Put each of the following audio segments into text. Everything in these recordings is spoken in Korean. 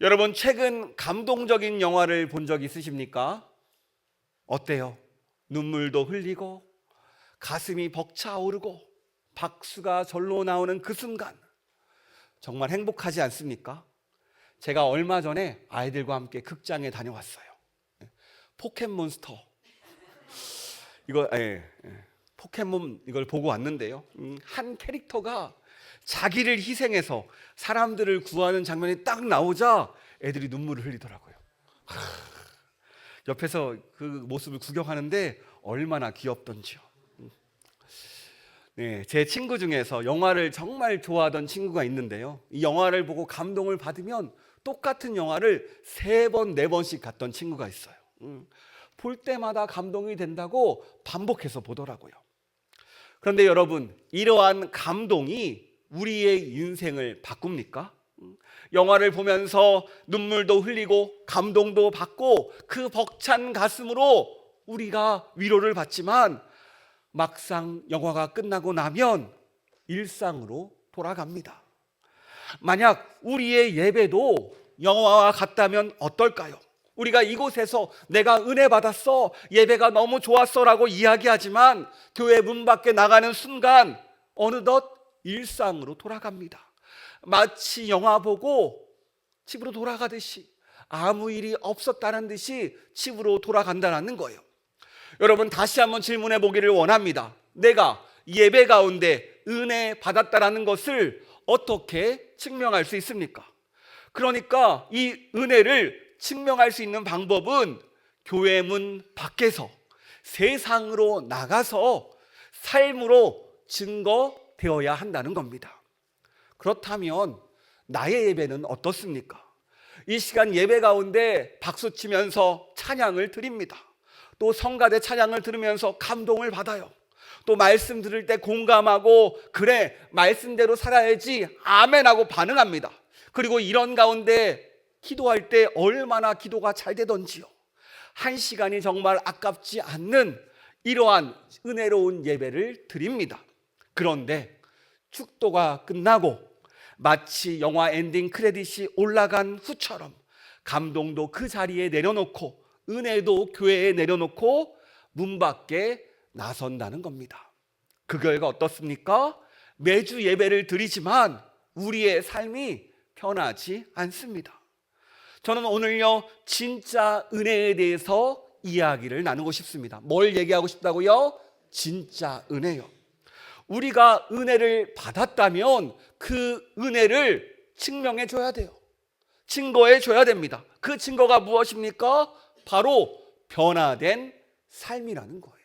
여러분, 최근 감동적인 영화를 본 적 있으십니까? 어때요? 눈물도 흘리고 가슴이 벅차오르고 박수가 절로 나오는 그 순간, 정말 행복하지 않습니까? 제가 얼마 전에 아이들과 함께 극장에 다녀왔어요. 포켓몬스터 포켓몬 이걸 보고 왔는데요. 한 캐릭터가 자기를 희생해서 사람들을 구하는 장면이 딱 나오자 애들이 눈물을 흘리더라고요. 옆에서 그 모습을 구경하는데 얼마나 귀엽던지요. 네, 제 친구 중에서 영화를 정말 좋아하던 친구가 있는데요. 이 영화를 보고 감동을 받으면 똑같은 영화를 3번, 4번씩 갔던 친구가 있어요. 볼 때마다 감동이 된다고 반복해서 보더라고요. 그런데 여러분, 이러한 감동이 우리의 인생을 바꿉니까? 영화를 보면서 눈물도 흘리고 감동도 받고 그 벅찬 가슴으로 우리가 위로를 받지만 막상 영화가 끝나고 나면 일상으로 돌아갑니다. 만약 우리의 예배도 영화와 같다면 어떨까요? 우리가 이곳에서 내가 은혜 받았어, 예배가 너무 좋았어 라고 이야기하지만 교회 문 밖에 나가는 순간 어느덧 일상으로 돌아갑니다. 마치 영화 보고 집으로 돌아가듯이 아무 일이 없었다는 듯이 집으로 돌아간다는 거예요. 여러분, 다시 한번 질문해 보기를 원합니다. 내가 예배 가운데 은혜 받았다라는 것을 어떻게 증명할 수 있습니까? 그러니까 이 은혜를 증명할 수 있는 방법은 교회 문 밖에서 세상으로 나가서 삶으로 증거되어야 한다는 겁니다. 그렇다면 나의 예배는 어떻습니까? 이 시간 예배 가운데 박수치면서 찬양을 드립니다. 또 성가대 찬양을 들으면서 감동을 받아요. 또 말씀 들을 때 공감하고 그래, 말씀대로 살아야지 아멘하고 반응합니다. 그리고 이런 가운데 기도할 때 얼마나 기도가 잘 되던지요. 1시간이 정말 아깝지 않는 이러한 은혜로운 예배를 드립니다. 그런데 축도가 끝나고 마치 영화 엔딩 크레딧이 올라간 후처럼 감동도 그 자리에 내려놓고 은혜도 교회에 내려놓고 문 밖에 나선다는 겁니다. 그 결과 어떻습니까? 매주 예배를 드리지만 우리의 삶이 편하지 않습니다. 저는 오늘요, 진짜 은혜에 대해서 이야기를 나누고 싶습니다. 뭘 얘기하고 싶다고요? 진짜 은혜요. 우리가 은혜를 받았다면 그 은혜를 증명해 줘야 돼요. 증거해 줘야 됩니다. 그 증거가 무엇입니까? 바로 변화된 삶이라는 거예요.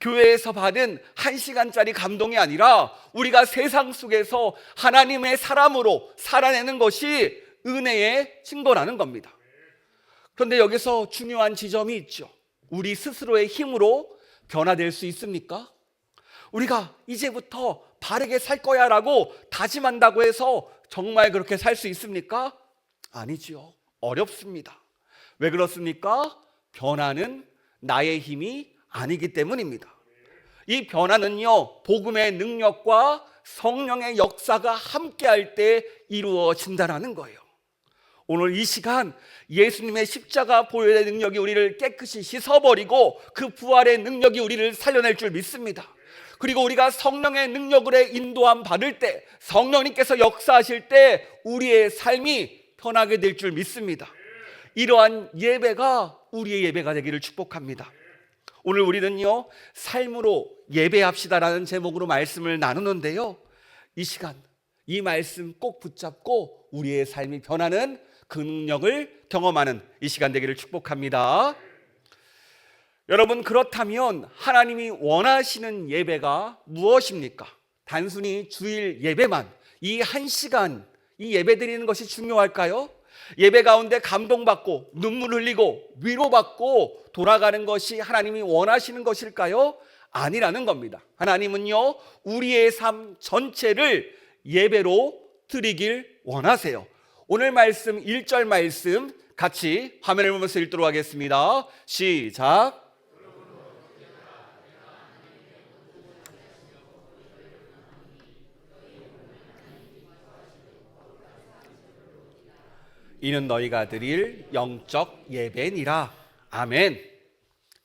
교회에서 받은 1시간짜리 감동이 아니라 우리가 세상 속에서 하나님의 사람으로 살아내는 것이 은혜의 증거라는 겁니다. 그런데 여기서 중요한 지점이 있죠. 우리 스스로의 힘으로 변화될 수 있습니까? 우리가 이제부터 바르게 살 거야 라고 다짐한다고 해서 정말 그렇게 살 수 있습니까? 아니지요. 어렵습니다. 왜 그렇습니까? 변화는 나의 힘이 아니기 때문입니다. 이 변화는요, 복음의 능력과 성령의 역사가 함께할 때 이루어진다는 거예요. 오늘 이 시간 예수님의 십자가 보혈의 능력이 우리를 깨끗이 씻어버리고 그 부활의 능력이 우리를 살려낼 줄 믿습니다. 그리고 우리가 성령의 능력으로 인도함 받을 때, 성령님께서 역사하실 때 우리의 삶이 편하게 될 줄 믿습니다. 이러한 예배가 우리의 예배가 되기를 축복합니다. 오늘 우리는요, 삶으로 예배합시다라는 제목으로 말씀을 나누는데요, 이 시간 이 말씀 꼭 붙잡고 우리의 삶이 변하는 그 능력을 경험하는 이 시간 되기를 축복합니다. 여러분, 그렇다면 하나님이 원하시는 예배가 무엇입니까? 단순히 주일 예배만, 이 1시간 이 예배 드리는 것이 중요할까요? 예배 가운데 감동받고 눈물 흘리고 위로받고 돌아가는 것이 하나님이 원하시는 것일까요? 아니라는 겁니다. 하나님은요, 우리의 삶 전체를 예배로 드리길 원하세요. 오늘 말씀 1절 말씀 같이 화면을 보면서 읽도록 하겠습니다. 시작. 이는 너희가 드릴 영적 예배니라. 아멘.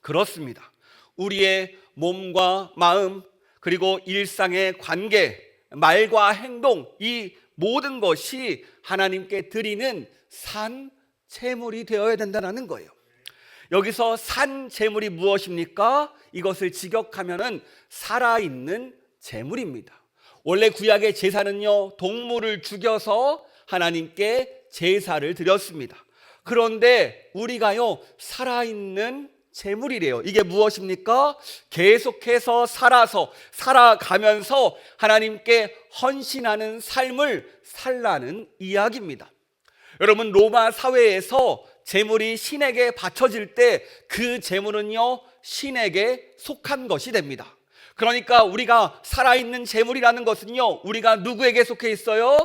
그렇습니다. 우리의 몸과 마음 그리고 일상의 관계, 말과 행동, 이 모든 것이 하나님께 드리는 산 제물이 되어야 된다는 거예요. 여기서 산 제물이 무엇입니까? 이것을 직역하면은 살아있는 제물입니다. 원래 구약의 제사는요, 동물을 죽여서 하나님께 제사를 드렸습니다. 그런데 우리가요, 살아있는 제물이래요. 이게 무엇입니까? 계속해서 살아가면서 하나님께 헌신하는 삶을 살라는 이야기입니다. 여러분, 로마 사회에서 제물이 신에게 바쳐질 때 그 제물은요, 신에게 속한 것이 됩니다. 그러니까 우리가 살아있는 제물이라는 것은요, 우리가 누구에게 속해 있어요?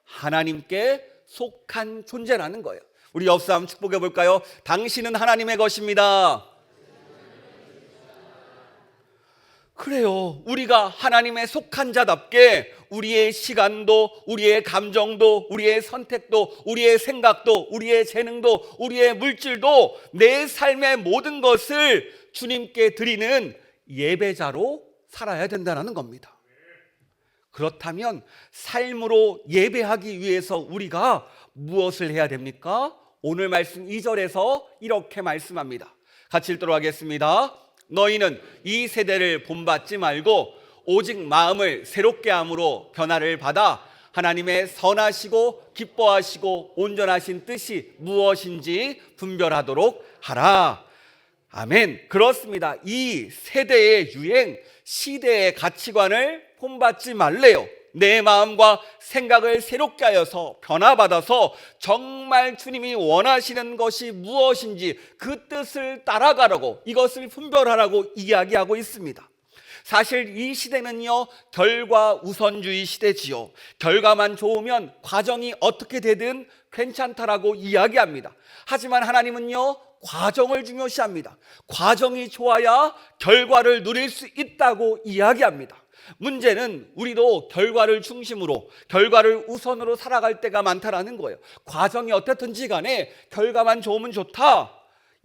하나님께 속한 존재라는 거예요. 우리 옆 사람 축복해 볼까요? 당신은 하나님의 것입니다. 그래요. 우리가 하나님의 속한 자답게 우리의 시간도, 우리의 감정도, 우리의 선택도, 우리의 생각도, 우리의 재능도, 우리의 물질도, 내 삶의 모든 것을 주님께 드리는 예배자로 살아야 된다는 겁니다. 그렇다면 삶으로 예배하기 위해서 우리가 무엇을 해야 됩니까? 오늘 말씀 2절에서 이렇게 말씀합니다. 같이 읽도록 하겠습니다. 너희는 이 세대를 본받지 말고 오직 마음을 새롭게 함으로 변화를 받아 하나님의 선하시고 기뻐하시고 온전하신 뜻이 무엇인지 분별하도록 하라. 아멘. 그렇습니다. 이 세대의 유행, 시대의 가치관을 본받지 말래요. 내 마음과 생각을 새롭게 하여서 변화받아서 정말 주님이 원하시는 것이 무엇인지 그 뜻을 따라가라고, 이것을 분별하라고 이야기하고 있습니다. 사실 이 시대는요, 결과 우선주의 시대지요. 결과만 좋으면 과정이 어떻게 되든 괜찮다라고 이야기합니다. 하지만 하나님은요, 과정을 중요시합니다. 과정이 좋아야 결과를 누릴 수 있다고 이야기합니다. 문제는 우리도 결과를 중심으로, 결과를 우선으로 살아갈 때가 많다라는 거예요. 과정이 어떻든지 간에 결과만 좋으면 좋다,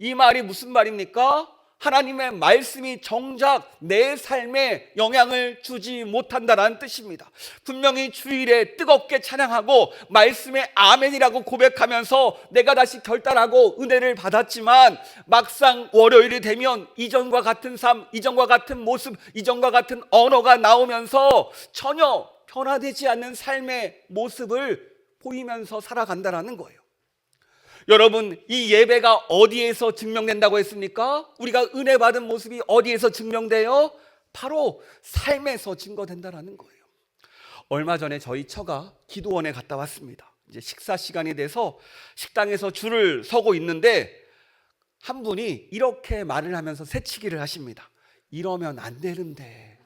이 말이 무슨 말입니까? 하나님의 말씀이 정작 내 삶에 영향을 주지 못한다는 뜻입니다. 분명히 주일에 뜨겁게 찬양하고 말씀에 아멘이라고 고백하면서 내가 다시 결단하고 은혜를 받았지만 막상 월요일이 되면 이전과 같은 삶, 이전과 같은 모습, 이전과 같은 언어가 나오면서 전혀 변화되지 않는 삶의 모습을 보이면서 살아간다는 거예요. 여러분, 이 예배가 어디에서 증명된다고 했습니까? 우리가 은혜 받은 모습이 어디에서 증명돼요? 바로 삶에서 증거된다는 거예요. 얼마 전에 저희 처가 기도원에 갔다 왔습니다. 이제 식사 시간이 돼서 식당에서 줄을 서고 있는데 한 분이 이렇게 말을 하면서 새치기를 하십니다. 이러면 안 되는데.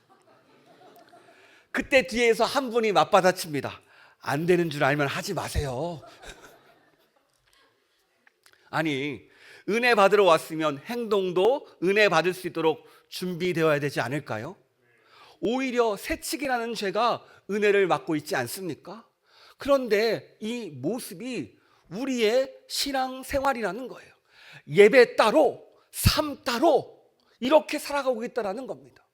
그때 뒤에서 한 분이 맞받아칩니다. 안 되는 줄 알면 하지 마세요. 아니, 은혜 받으러 왔으면 행동도 은혜 받을 수 있도록 준비되어야 되지 않을까요? 오히려 새치기라는 죄가 은혜를 막고 있지 않습니까? 그런데 이 모습이 우리의 신앙 생활이라는 거예요. 예배 따로, 삶 따로 이렇게 살아가고 있다는 겁니다.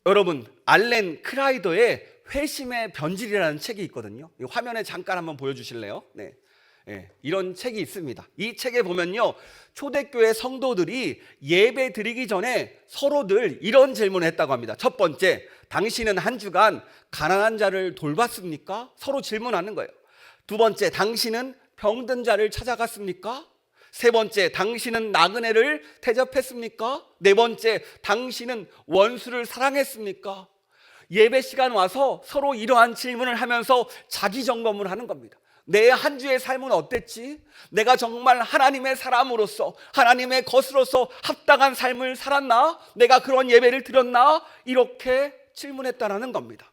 여러분, 알렌 크라이더의 회심의 변질이라는 책이 있거든요. 이 화면에 잠깐 한번 보여주실래요? 네. 이런 책이 있습니다. 이 책에 보면요, 초대교회 성도들이 예배 드리기 전에 서로들 이런 질문을 했다고 합니다. 첫 번째, 당신은 한 주간 가난한 자를 돌봤습니까? 서로 질문하는 거예요. 두 번째, 당신은 병든 자를 찾아갔습니까? 세 번째, 당신은 나그네를 대접했습니까? 네 번째, 당신은 원수를 사랑했습니까? 예배 시간 와서 서로 이러한 질문을 하면서 자기 점검을 하는 겁니다. 내 한 주의 삶은 어땠지? 내가 정말 하나님의 사람으로서, 하나님의 것으로서 합당한 삶을 살았나? 내가 그런 예배를 드렸나? 이렇게 질문했다는 겁니다.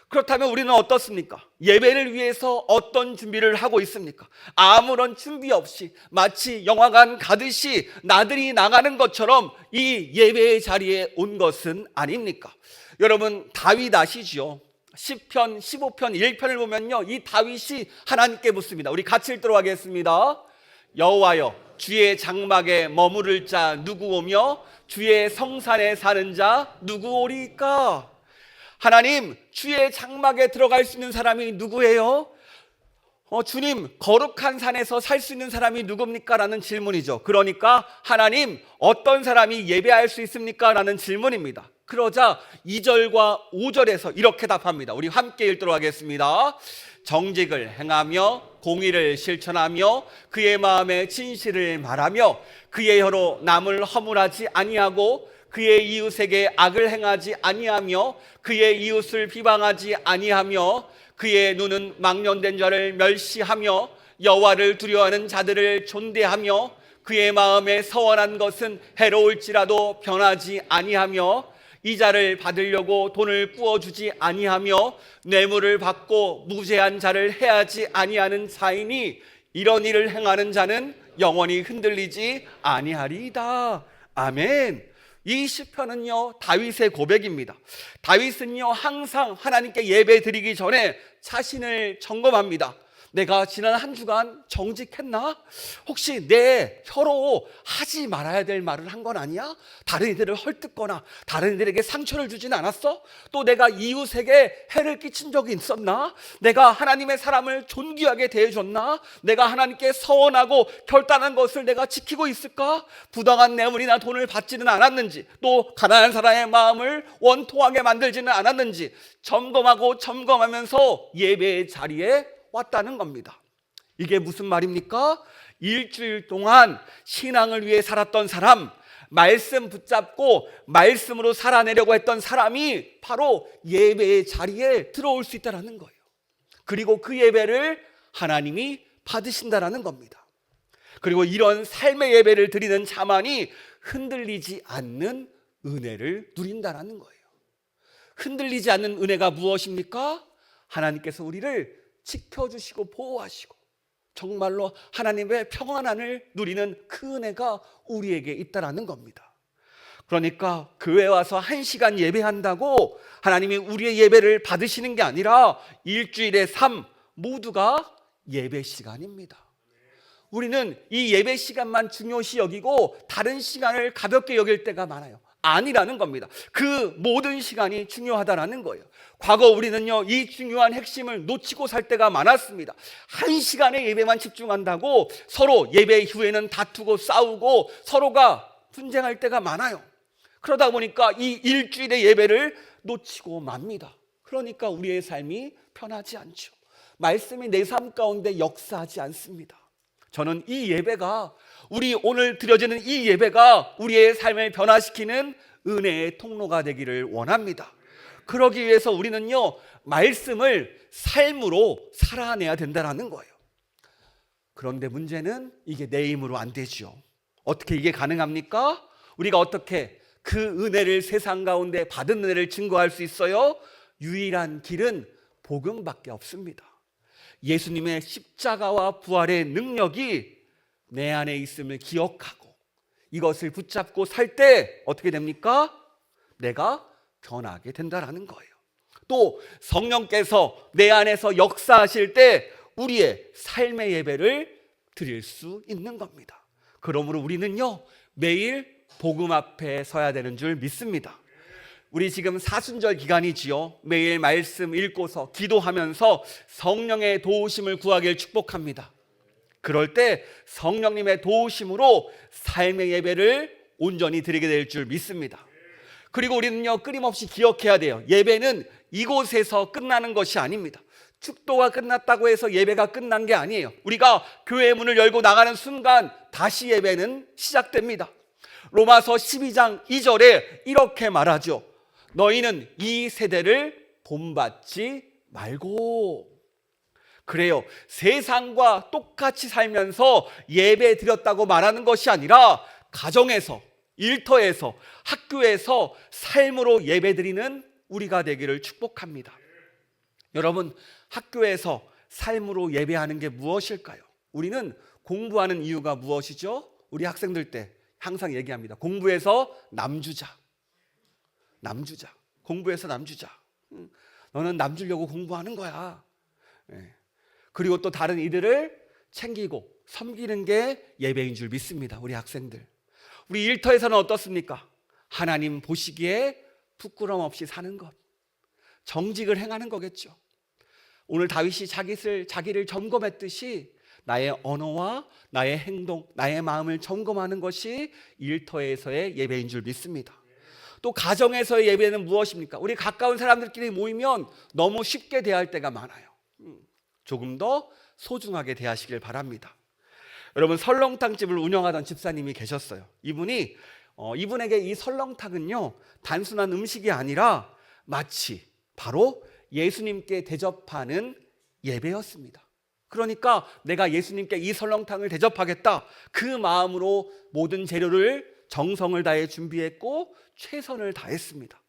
그렇다면 우리는 어떻습니까? 예배를 위해서 어떤 준비를 하고 있습니까? 아무런 준비 없이 마치 영화관 가듯이 나들이 나가는 것처럼 이 예배의 자리에 온 것은 아닙니까? 여러분, 다윗 아시죠? 10편, 15편, 1편을 보면요, 이 다윗이 하나님께 묻습니다. 우리 같이 읽도록 하겠습니다. 여호와여, 주의 장막에 머무를 자 누구 오며 주의 성산에 사는 자 누구 오리까? 하나님, 주의 장막에 들어갈 수 있는 사람이 누구예요? 주님, 거룩한 산에서 살 수 있는 사람이 누굽니까? 라는 질문이죠. 그러니까 하나님, 어떤 사람이 예배할 수 있습니까? 라는 질문입니다. 그러자 2절과 5절에서 이렇게 답합니다. 우리 함께 읽도록 하겠습니다. 정직을 행하며 공의를 실천하며 그의 마음에 진실을 말하며 그의 혀로 남을 허물하지 아니하고 그의 이웃에게 악을 행하지 아니하며 그의 이웃을 비방하지 아니하며 그의 눈은 망령된 자를 멸시하며 여호와를 두려워하는 자들을 존대하며 그의 마음에 서원한 것은 해로울지라도 변하지 아니하며 이자를 받으려고 돈을 꾸어주지 아니하며 뇌물을 받고 무죄한 자를 해하지 아니하는 자이니 이런 일을 행하는 자는 영원히 흔들리지 아니하리이다. 아멘. 이 시편은요, 다윗의 고백입니다. 다윗은요, 항상 하나님께 예배 드리기 전에 자신을 점검합니다. 내가 지난 한 주간 정직했나? 혹시 내 혀로 하지 말아야 될 말을 한 건 아니야? 다른 이들을 헐뜯거나 다른 이들에게 상처를 주진 않았어? 또 내가 이웃에게 해를 끼친 적이 있었나? 내가 하나님의 사람을 존귀하게 대해줬나? 내가 하나님께 서원하고 결단한 것을 내가 지키고 있을까? 부당한 뇌물이나 돈을 받지는 않았는지, 또 가난한 사람의 마음을 원통하게 만들지는 않았는지 점검하고 점검하면서 예배의 자리에 왔다는 겁니다. 이게 무슨 말입니까? 일주일 동안 신앙을 위해 살았던 사람, 말씀 붙잡고 말씀으로 살아내려고 했던 사람이 바로 예배의 자리에 들어올 수 있다는 거예요. 그리고 그 예배를 하나님이 받으신다는 겁니다. 그리고 이런 삶의 예배를 드리는 자만이 흔들리지 않는 은혜를 누린다는 거예요. 흔들리지 않는 은혜가 무엇입니까? 하나님께서 우리를 지켜주시고 보호하시고 정말로 하나님의 평안함을 누리는 그 은혜가 우리에게 있다는 겁니다. 그러니까 교회 와서 1시간 예배한다고 하나님이 우리의 예배를 받으시는 게 아니라 일주일의 삶 모두가 예배 시간입니다. 우리는 이 예배 시간만 중요시 여기고 다른 시간을 가볍게 여길 때가 많아요. 아니라는 겁니다. 그 모든 시간이 중요하다는 거예요. 과거 우리는요, 이 중요한 핵심을 놓치고 살 때가 많았습니다. 1시간의 예배만 집중한다고 서로 예배 이후에는 다투고 싸우고 서로가 분쟁할 때가 많아요. 그러다 보니까 이 일주일의 예배를 놓치고 맙니다. 그러니까 우리의 삶이 편하지 않죠. 말씀이 내 삶 가운데 역사하지 않습니다. 저는 이 예배가, 우리 오늘 드려지는 이 예배가 우리의 삶을 변화시키는 은혜의 통로가 되기를 원합니다. 그러기 위해서 우리는요, 말씀을 삶으로 살아내야 된다는 거예요. 그런데 문제는 이게 내 힘으로 안 되죠. 어떻게 이게 가능합니까? 우리가 어떻게 그 은혜를 세상 가운데 받은 은혜를 증거할 수 있어요? 유일한 길은 복음밖에 없습니다. 예수님의 십자가와 부활의 능력이 내 안에 있음을 기억하고 이것을 붙잡고 살 때 어떻게 됩니까? 내가 변하게 된다는 거예요. 또 성령께서 내 안에서 역사하실 때 우리의 삶의 예배를 드릴 수 있는 겁니다. 그러므로 우리는요, 매일 복음 앞에 서야 되는 줄 믿습니다. 우리 지금 사순절 기간이지요. 매일 말씀 읽고서 기도하면서 성령의 도우심을 구하길 축복합니다. 그럴 때 성령님의 도우심으로 삶의 예배를 온전히 드리게 될 줄 믿습니다. 그리고 우리는요, 끊임없이 기억해야 돼요. 예배는 이곳에서 끝나는 것이 아닙니다. 축도가 끝났다고 해서 예배가 끝난 게 아니에요. 우리가 교회의 문을 열고 나가는 순간 다시 예배는 시작됩니다. 로마서 12장 2절에 이렇게 말하죠. 너희는 이 세대를 본받지 말고. 그래요. 세상과 똑같이 살면서 예배 드렸다고 말하는 것이 아니라 가정에서, 일터에서, 학교에서 삶으로 예배 드리는 우리가 되기를 축복합니다. 여러분, 학교에서 삶으로 예배하는 게 무엇일까요? 우리는 공부하는 이유가 무엇이죠? 우리 학생들 때 항상 얘기합니다. 공부해서 남주자. 공부해서 남주자. 너는 남 주려고 공부하는 거야. 예. 그리고 또 다른 이들을 챙기고 섬기는 게 예배인 줄 믿습니다. 우리 학생들. 우리 일터에서는 어떻습니까? 하나님 보시기에 부끄럼 없이 사는 것, 정직을 행하는 거겠죠. 오늘 다윗이 자기를 점검했듯이 나의 언어와 나의 행동, 나의 마음을 점검하는 것이 일터에서의 예배인 줄 믿습니다. 또 가정에서의 예배는 무엇입니까? 우리 가까운 사람들끼리 모이면 너무 쉽게 대할 때가 많아요. 조금 더 소중하게 대하시길 바랍니다. 여러분, 설렁탕집을 운영하던 집사님이 계셨어요. 이분에게 이 설렁탕은요, 단순한 음식이 아니라 마치 바로 예수님께 대접하는 예배였습니다. 그러니까 내가 예수님께 이 설렁탕을 대접하겠다, 그 마음으로 모든 재료를 정성을 다해 준비했고 최선을 다했습니다.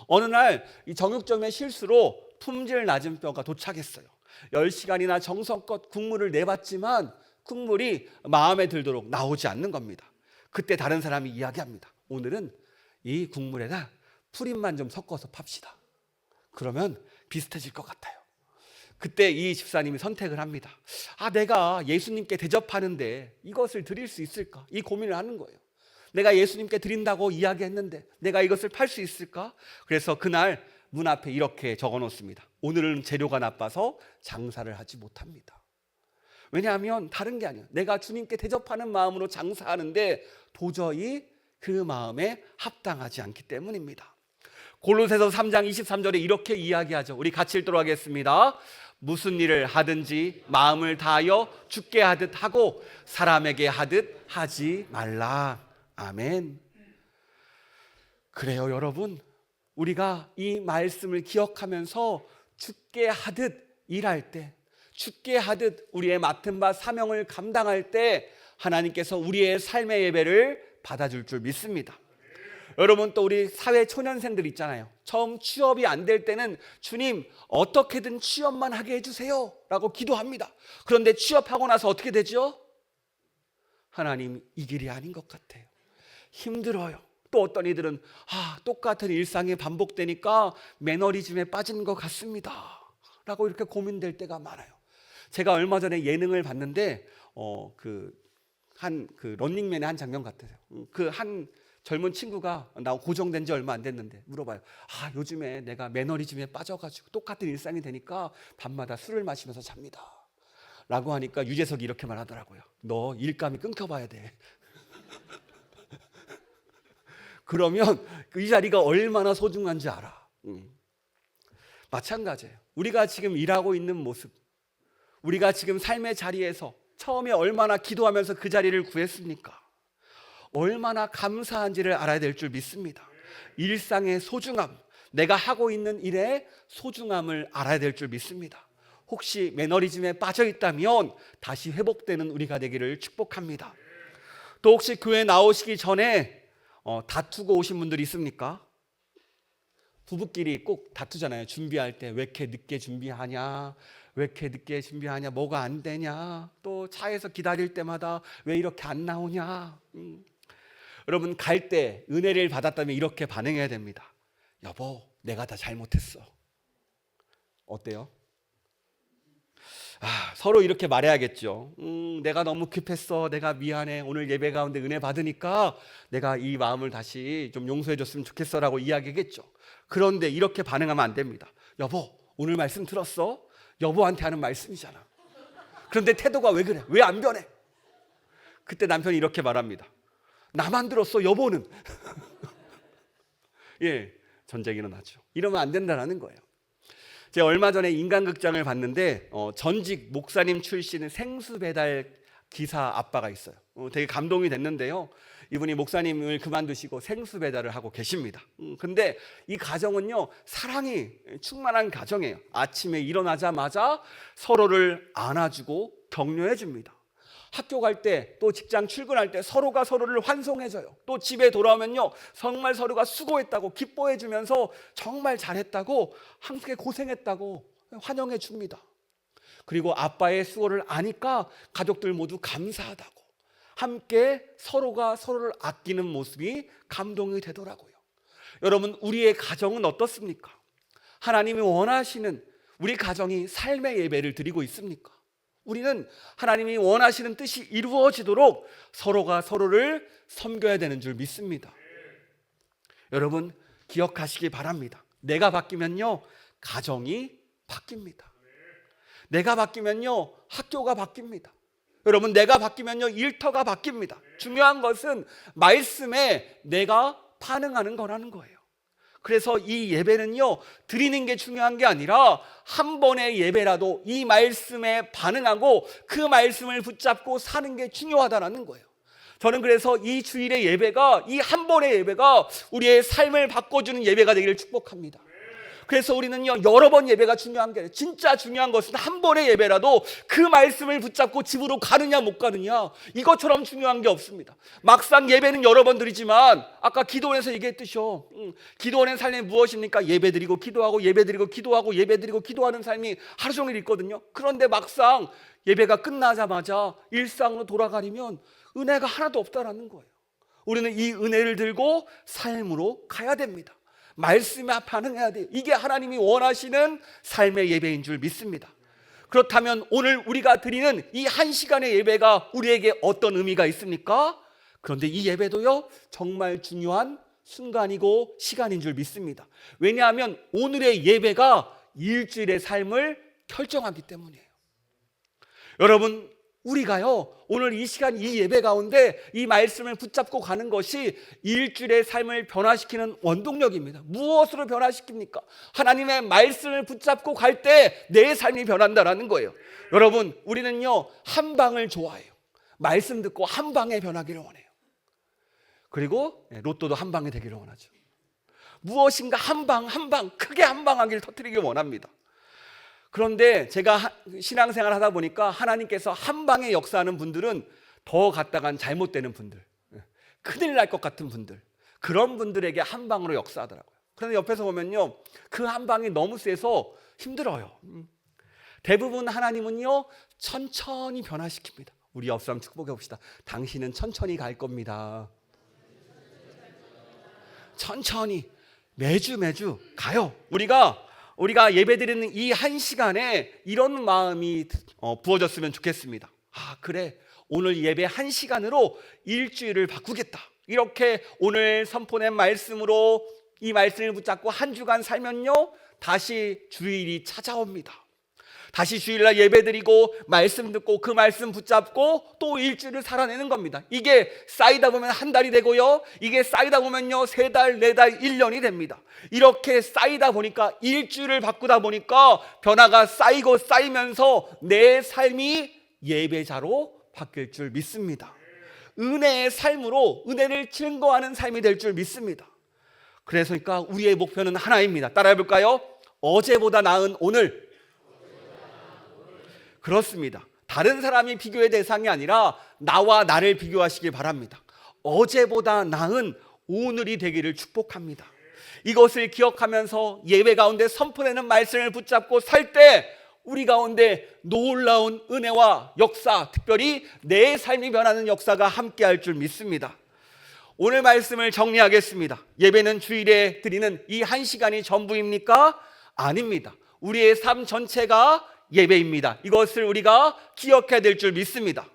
어느 날 이 정육점의 실수로 품질 낮은 뼈가 도착했어요. 10시간이나 정성껏 국물을 내봤지만 국물이 마음에 들도록 나오지 않는 겁니다. 그때 다른 사람이 이야기합니다. 오늘은 이 국물에다 풀잎만 좀 섞어서 팝시다. 그러면 비슷해질 것 같아요. 그때 이 집사님이 선택을 합니다. 내가 예수님께 대접하는데 이것을 드릴 수 있을까? 이 고민을 하는 거예요. 내가 예수님께 드린다고 이야기했는데 내가 이것을 팔 수 있을까? 그래서 그날 문 앞에 이렇게 적어 놓습니다. 오늘은 재료가 나빠서 장사를 하지 못합니다. 왜냐하면 다른 게 아니에요. 내가 주님께 대접하는 마음으로 장사하는데 도저히 그 마음에 합당하지 않기 때문입니다. 골로새서 3장 23절에 이렇게 이야기하죠. 우리 같이 읽도록 하겠습니다. 무슨 일을 하든지 마음을 다하여 주께 하듯 하고 사람에게 하듯 하지 말라. 아멘. 그래요, 여러분. 우리가 이 말씀을 기억하면서 주께 하듯 일할 때, 주께 하듯 우리의 맡은 바 사명을 감당할 때 하나님께서 우리의 삶의 예배를 받아줄 줄 믿습니다. 여러분, 또 우리 사회 초년생들 있잖아요. 처음 취업이 안 될 때는 주님 어떻게든 취업만 하게 해주세요 라고 기도합니다. 그런데 취업하고 나서 어떻게 되죠? 하나님, 이 길이 아닌 것 같아요. 힘들어요. 또 어떤 이들은 똑같은 일상이 반복되니까 매너리즘에 빠진 것 같습니다 라고 이렇게 고민될 때가 많아요. 제가 얼마 전에 예능을 봤는데 런닝맨의 한 장면 같아요. 그 한 젊은 친구가 나 고정된 지 얼마 안 됐는데 물어봐요. 요즘에 내가 매너리즘에 빠져가지고 똑같은 일상이 되니까 밤마다 술을 마시면서 잡니다 라고 하니까 유재석이 이렇게 말하더라고요. 너 일감이 끊겨봐야 돼. 그러면 이 자리가 얼마나 소중한지 알아. 마찬가지예요. 우리가 지금 일하고 있는 모습, 우리가 지금 삶의 자리에서 처음에 얼마나 기도하면서 그 자리를 구했습니까? 얼마나 감사한지를 알아야 될 줄 믿습니다. 일상의 소중함, 내가 하고 있는 일의 소중함을 알아야 될 줄 믿습니다. 혹시 매너리즘에 빠져 있다면 다시 회복되는 우리가 되기를 축복합니다. 또 혹시 교회 나오시기 전에 다투고 오신 분들이 있습니까? 부부끼리 꼭 다투잖아요. 준비할 때 왜 이렇게 늦게 준비하냐, 왜 이렇게 늦게 준비하냐, 뭐가 안 되냐, 또 차에서 기다릴 때마다 왜 이렇게 안 나오냐. 여러분, 갈 때 은혜를 받았다면 이렇게 반응해야 됩니다. 여보, 내가 다 잘못했어. 어때요? 서로 이렇게 말해야겠죠. 내가 너무 급했어. 내가 미안해. 오늘 예배 가운데 은혜 받으니까 내가 이 마음을 다시 좀 용서해 줬으면 좋겠어 라고 이야기하겠죠. 그런데 이렇게 반응하면 안 됩니다. 여보, 오늘 말씀 들었어? 여보한테 하는 말씀이잖아. 그런데 태도가 왜 그래? 왜 안 변해? 그때 남편이 이렇게 말합니다. 나만 들었어, 여보는. 예, 전쟁이 일어나죠. 이러면 안 된다는 거예요. 제가 얼마 전에 인간극장을 봤는데 전직 목사님 출신의 생수 배달 기사 아빠가 있어요. 되게 감동이 됐는데요. 이분이 목사님을 그만두시고 생수 배달을 하고 계십니다. 근데 이 가정은요, 사랑이 충만한 가정이에요. 아침에 일어나자마자 서로를 안아주고 격려해 줍니다. 학교 갈 때, 또 직장 출근할 때 서로가 서로를 환송해줘요. 또 집에 돌아오면요, 정말 서로가 수고했다고 기뻐해 주면서 정말 잘했다고, 함께 고생했다고 환영해 줍니다. 그리고 아빠의 수고를 아니까 가족들 모두 감사하다고 함께 서로가 서로를 아끼는 모습이 감동이 되더라고요. 여러분, 우리의 가정은 어떻습니까? 하나님이 원하시는 우리 가정이 삶의 예배를 드리고 있습니까? 우리는 하나님이 원하시는 뜻이 이루어지도록 서로가 서로를 섬겨야 되는 줄 믿습니다. 여러분 기억하시기 바랍니다. 내가 바뀌면요 가정이 바뀝니다. 내가 바뀌면요 학교가 바뀝니다. 여러분 내가 바뀌면요 일터가 바뀝니다. 중요한 것은 말씀에 내가 반응하는 거라는 거예요. 그래서 이 예배는요 드리는 게 중요한 게 아니라 한 번의 예배라도 이 말씀에 반응하고 그 말씀을 붙잡고 사는 게 중요하다는 거예요. 저는 그래서 이 주일의 예배가, 이 한 번의 예배가 우리의 삶을 바꿔주는 예배가 되기를 축복합니다. 그래서 우리는요 여러 번 예배가 중요한 게 아니라 진짜 중요한 것은 한 번의 예배라도 그 말씀을 붙잡고 집으로 가느냐 못 가느냐, 이것처럼 중요한 게 없습니다. 막상 예배는 여러 번 드리지만 아까 기도원에서 얘기했듯이요 기도원의 삶이 무엇입니까? 예배드리고 기도하고 예배드리고 기도하고 예배드리고 기도하는 삶이 하루 종일 있거든요. 그런데 막상 예배가 끝나자마자 일상으로 돌아가려면 은혜가 하나도 없다라는 거예요. 우리는 이 은혜를 들고 삶으로 가야 됩니다. 말씀에 반응해야 돼요. 이게 하나님이 원하시는 삶의 예배인 줄 믿습니다. 그렇다면 오늘 우리가 드리는 이 한 시간의 예배가 우리에게 어떤 의미가 있습니까? 그런데 이 예배도요 정말 중요한 순간이고 시간인 줄 믿습니다. 왜냐하면 오늘의 예배가 일주일의 삶을 결정하기 때문이에요. 여러분 우리가요 오늘 이 시간 이 예배 가운데 이 말씀을 붙잡고 가는 것이 일주일의 삶을 변화시키는 원동력입니다. 무엇으로 변화시킵니까? 하나님의 말씀을 붙잡고 갈 때 내 삶이 변한다라는 거예요. 여러분 우리는요 한 방을 좋아해요. 말씀 듣고 한 방에 변하기를 원해요. 그리고 로또도 한 방에 되기를 원하죠. 무엇인가 한 방 크게 한 방 하기를 터뜨리길 원합니다. 그런데 제가 신앙생활 하다 보니까 하나님께서 한 방에 역사하는 분들은 더 갔다간 잘못되는 분들, 큰일 날 것 같은 분들, 그런 분들에게 한 방으로 역사하더라고요. 그런데 옆에서 보면요 그 한 방이 너무 세서 힘들어요. 대부분 하나님은요 천천히 변화시킵니다. 우리 옆 사람 축복해 봅시다. 당신은 천천히 갈 겁니다. 천천히 매주 가요. 우리가 예배드리는 이 한 시간에 이런 마음이 부어졌으면 좋겠습니다. 아 그래 오늘 예배 한 시간으로 일주일을 바꾸겠다. 이렇게 오늘 선포된 말씀으로 이 말씀을 붙잡고 한 주간 살면요 다시 주일이 찾아옵니다. 다시 주일날 예배드리고 말씀 듣고 그 말씀 붙잡고 또 일주일을 살아내는 겁니다. 이게 쌓이다 보면 한 달이 되고요 이게 쌓이다 보면요 3달, 4달, 1년이 됩니다. 이렇게 쌓이다 보니까 일주일을 바꾸다 보니까 변화가 쌓이고 쌓이면서 내 삶이 예배자로 바뀔 줄 믿습니다. 은혜의 삶으로 은혜를 증거하는 삶이 될 줄 믿습니다. 그래서니까 우리의 목표는 하나입니다. 따라해볼까요? 어제보다 나은 오늘. 그렇습니다. 다른 사람이 비교의 대상이 아니라 나와 나를 비교하시길 바랍니다. 어제보다 나은 오늘이 되기를 축복합니다. 이것을 기억하면서 예배 가운데 선포되는 말씀을 붙잡고 살 때 우리 가운데 놀라운 은혜와 역사, 특별히 내 삶이 변하는 역사가 함께할 줄 믿습니다. 오늘 말씀을 정리하겠습니다. 예배는 주일에 드리는 이 한 시간이 전부입니까? 아닙니다. 우리의 삶 전체가 예배입니다. 이것을 우리가 기억해야 될 줄 믿습니다.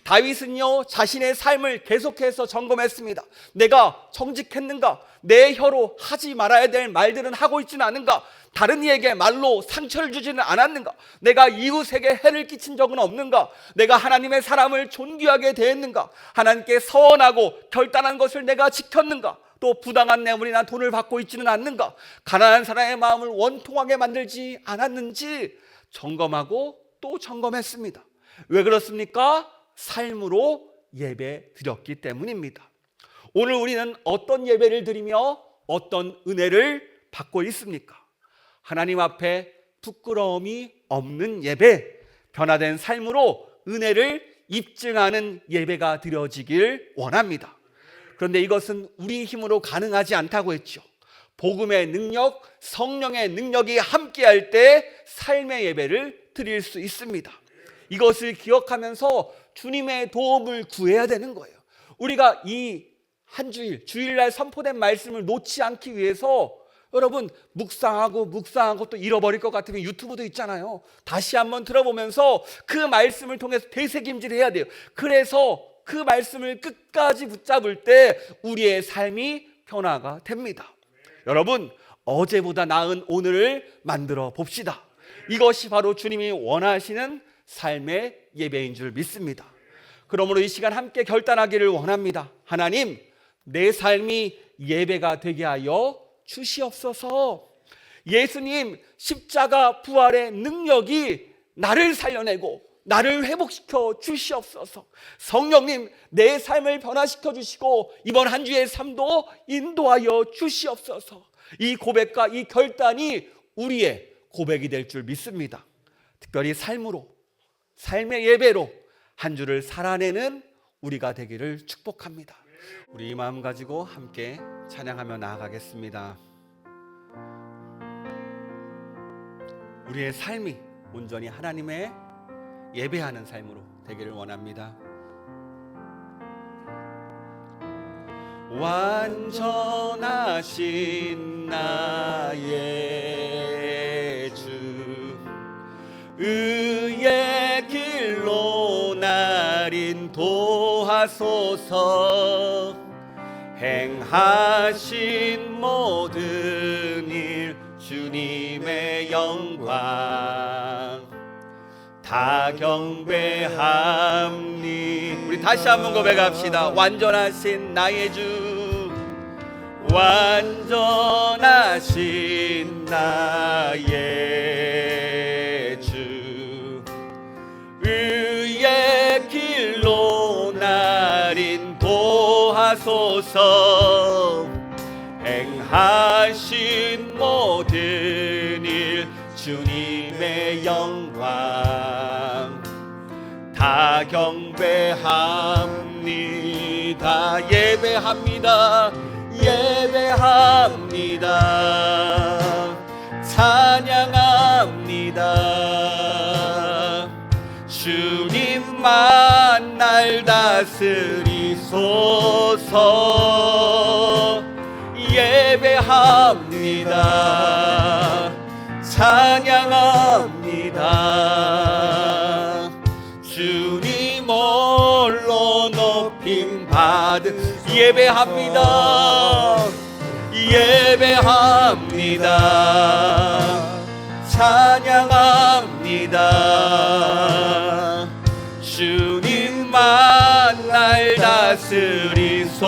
다윗은요 자신의 삶을 계속해서 점검했습니다. 내가 정직했는가? 내 혀로 하지 말아야 될 말들은 하고 있지는 않은가? 다른 이에게 말로 상처를 주지는 않았는가? 내가 이웃에게 해를 끼친 적은 없는가? 내가 하나님의 사람을 존귀하게 대했는가? 하나님께 서원하고 결단한 것을 내가 지켰는가? 또 부당한 뇌물이나 돈을 받고 있지는 않는가? 가난한 사람의 마음을 원통하게 만들지 않았는지 점검하고 또 점검했습니다. 왜 그렇습니까? 삶으로 예배 드렸기 때문입니다. 오늘 우리는 어떤 예배를 드리며 어떤 은혜를 받고 있습니까? 하나님 앞에 부끄러움이 없는 예배, 변화된 삶으로 은혜를 입증하는 예배가 드려지길 원합니다. 그런데 이것은 우리 힘으로 가능하지 않다고 했죠. 복음의 능력, 성령의 능력이 함께할 때 삶의 예배를 드릴 수 있습니다. 이것을 기억하면서 주님의 도움을 구해야 되는 거예요. 우리가 이 한 주일날 선포된 말씀을 놓지 않기 위해서 여러분, 묵상하고 또 잃어버릴 것 같으면 유튜브도 있잖아요. 다시 한번 들어보면서 그 말씀을 통해서 되새김질해야 돼요. 그래서 그 말씀을 끝까지 붙잡을 때 우리의 삶이 변화가 됩니다. 여러분, 어제보다 나은 오늘을 만들어 봅시다. 이것이 바로 주님이 원하시는 삶의 예배인 줄 믿습니다. 그러므로 이 시간 함께 결단하기를 원합니다. 하나님, 내 삶이 예배가 되게 하여 주시옵소서. 예수님 십자가 부활의 능력이 나를 살려내고 나를 회복시켜 주시옵소서. 성령님, 내 삶을 변화시켜 주시고 이번 한 주의 삶도 인도하여 주시옵소서. 이 고백과 이 결단이 우리의 고백이 될 줄 믿습니다. 특별히 삶의 예배로 한 주를 살아내는 우리가 되기를 축복합니다. 우리 이 마음 가지고 함께 찬양하며 나아가겠습니다. 우리의 삶이 온전히 하나님의 예배하는 삶으로 되기를 원합니다. 완전하신 나의 주, 의의 길로 날 인도하소서. 행하신 모든 일 주님의 영광 다 경배합니. 우리 다시 한번 고백합시다. 완전하신 나의 주, 완전하신 나의 주, 의의 길로 날 인도하소서. 행하신 모든 일 주님의 영광 다 경배합니다. 예배합니다. 예배합니다. 찬양합니다. 주님만 날 다스리소서. 예배합니다. 찬양합니다. 주님 홀로 높임 받으. 예배합니다. 예배합니다. 찬양합니다. 주님만 날 다스리소서.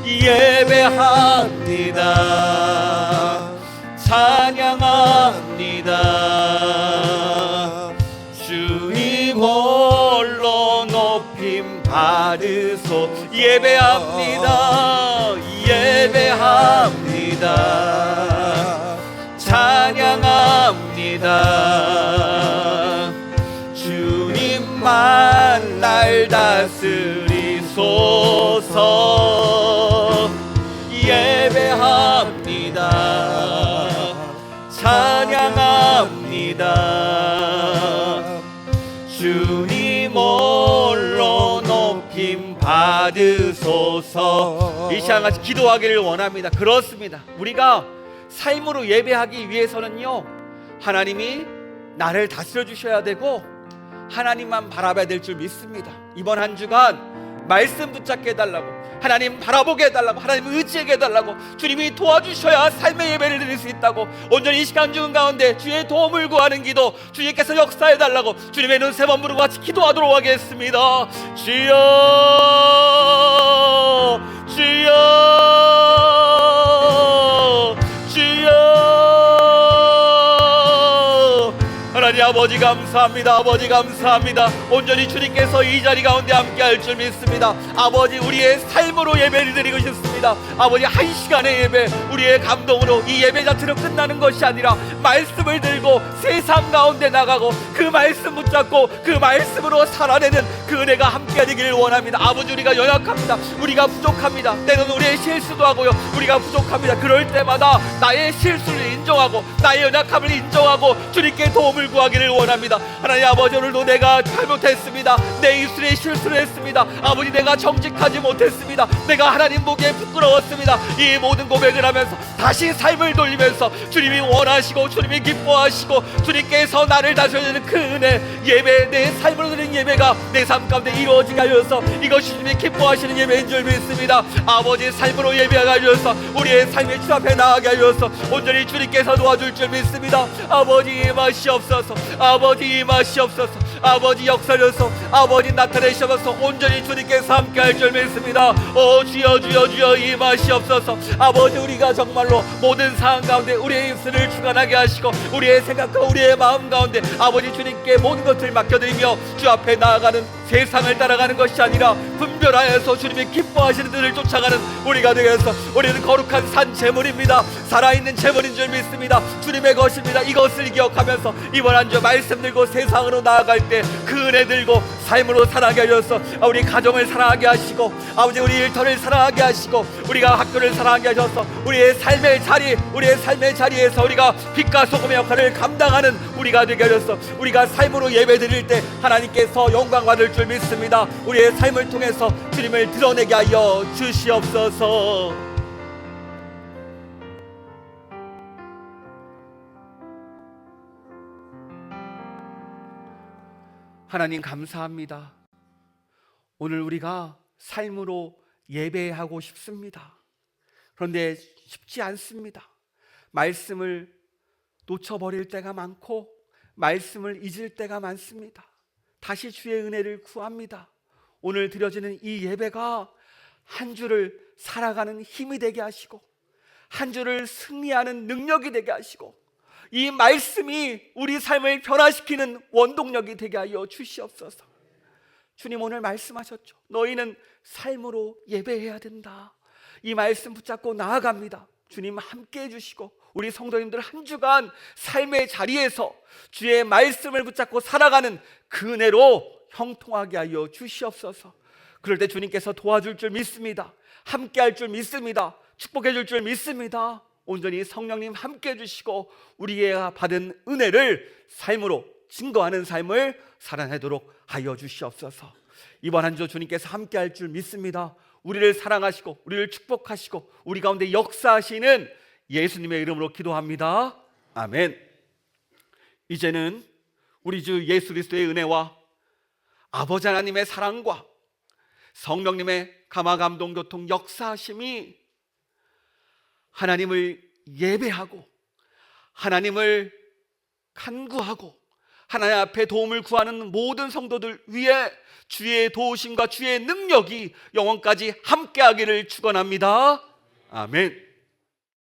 예배합니다. 찬양합니다. 주님 홀로 높임 받으소. 예배합니다. 예배합니다. 찬양합니다. 주님만 날 다스리소서. 예배합니다. 찬양합니다. 주님 홀로 높임 받으소서. 이 시간 같이 기도하기를 원합니다. 그렇습니다. 우리가 삶으로 예배하기 위해서는요, 하나님이 나를 다스려 주셔야 되고 하나님만 바라봐야 될 줄 믿습니다. 이번 한 주간 말씀 붙잡게 해달라고, 하나님 바라보게 해달라고, 하나님 의지하게 해달라고, 주님이 도와주셔야 삶의 예배를 드릴 수 있다고, 온전히 이 시간 중 가운데 주의 도움을 구하는 기도, 주님께서 역사해달라고 주님의 눈 세 번 부르고 같이 기도하도록 하겠습니다. 주여, 주여, 주여. 하나님 아버지 감사합니다. 아버지 감사합니다. 온전히 주님께서 이 자리 가운데 함께할 줄 믿습니다. 아버지, 우리의 삶으로 예배를 드리고 싶습니다. 아버지, 한 시간의 예배, 우리의 감동으로 이 예배 자체로 끝나는 것이 아니라 말씀을 들고 세상 가운데 나가고 그 말씀 붙잡고 그 말씀으로 살아내는 그 은혜가 함께 함께 되기를 원합니다. 아버지, 우리가 연약합니다. 우리가 부족합니다. 때로는 우리의 실수도 하고요, 우리가 부족합니다. 그럴 때마다 나의 실수를 인정하고 나의 연약함을 인정하고 주님께 도움을 구하기를 원합니다. 하나님 아버지, 오늘도 내가 잘못했습니다. 내 입술에 실수를 했습니다. 아버지, 내가 정직하지 못했습니다. 내가 하나님 보기에 부끄러웠습니다. 이 모든 고백을 하면서 다시 삶을 돌리면서 주님이 원하시고 주님이 기뻐하시고 주님께서 나를 다스려주는 그 은혜, 예배, 내 삶으로 드리는 예배가 내 삶 가운데 이루어지게 하셔서 이것이 주님이 기뻐하시는 예배인 줄 믿습니다. 아버지, 삶으로 예배하게 하셔서 우리의 삶의 주 앞에 나가게 하셔서 온전히 주님께서 도와줄 줄 믿습니다. 아버지, 임하시옵소서. 아버지, 임하시옵소서. 아버지, 역사하셔서 아버지 나타내셔서 온전히 주님께서 함께할 줄 믿습니다. 오 주여, 주여, 주여, 임하시옵소서. 아버지, 우리가 정말로 모든 상황 가운데 우리의 입술을 주관하게 하시고 우리의 생각과 우리의 마음 가운데 아버지 주님께 모든 것을 맡겨드리며 주 앞에 나아가는, 세상을 따라가는 것이 아니라 분별하여서 주님이 기뻐하시는 들을 쫓아가는 우리가 되게 해서 우리는 거룩한 산 제물입니다. 살아있는 제물인 줄 믿습니다. 주님의 것입니다. 이것을 기억하면서 이번 한 주 말씀 들고 세상으로 나아갈 때 그 은혜 들고 삶으로 살아가게 하셔서 우리 가정을 사랑하게 하시고 아버지 우리 일터를 사랑하게 하시고 우리가 학교를 사랑하게 하셔서 우리의 삶의 자리에서 우리가 빛과 소금의 역할을 감당하는 우리가 되게 하셔서 우리가 삶으로 예배 드릴 때 하나님께서 영광 받을 줄 믿습니다. 우리의 삶을 통해서 주님을 드러내게 하여 주시옵소서. 하나님 감사합니다. 오늘 우리가 삶으로 예배하고 싶습니다. 그런데 쉽지 않습니다. 말씀을 놓쳐버릴 때가 많고 말씀을 잊을 때가 많습니다. 다시 주의 은혜를 구합니다. 오늘 드려지는 이 예배가 한 주를 살아가는 힘이 되게 하시고 한 주를 승리하는 능력이 되게 하시고 이 말씀이 우리 삶을 변화시키는 원동력이 되게 하여 주시옵소서. 주님, 오늘 말씀하셨죠. 너희는 삶으로 예배해야 된다. 이 말씀 붙잡고 나아갑니다. 주님 함께 해주시고 우리 성도님들 한 주간 삶의 자리에서 주의 말씀을 붙잡고 살아가는 그 은혜로 형통하게 하여 주시옵소서. 그럴 때 주님께서 도와줄 줄 믿습니다. 함께 할 줄 믿습니다. 축복해 줄 줄 믿습니다. 온전히 성령님 함께 해주시고 우리가 받은 은혜를 삶으로 증거하는 삶을 살아내도록 하여 주시옵소서. 이번 한 주 주님께서 함께 할 줄 믿습니다. 우리를 사랑하시고 우리를 축복하시고 우리 가운데 역사하시는 예수님의 이름으로 기도합니다. 아멘. 이제는 우리 주 예수 그리스도의 은혜와 아버지 하나님의 사랑과 성령님의 감화 감동 교통 역사하심이 하나님을 예배하고 하나님을 간구하고 하나님 앞에 도움을 구하는 모든 성도들 위해 주의 도우심과 주의 능력이 영원까지 함께하기를 축원합니다. 아멘.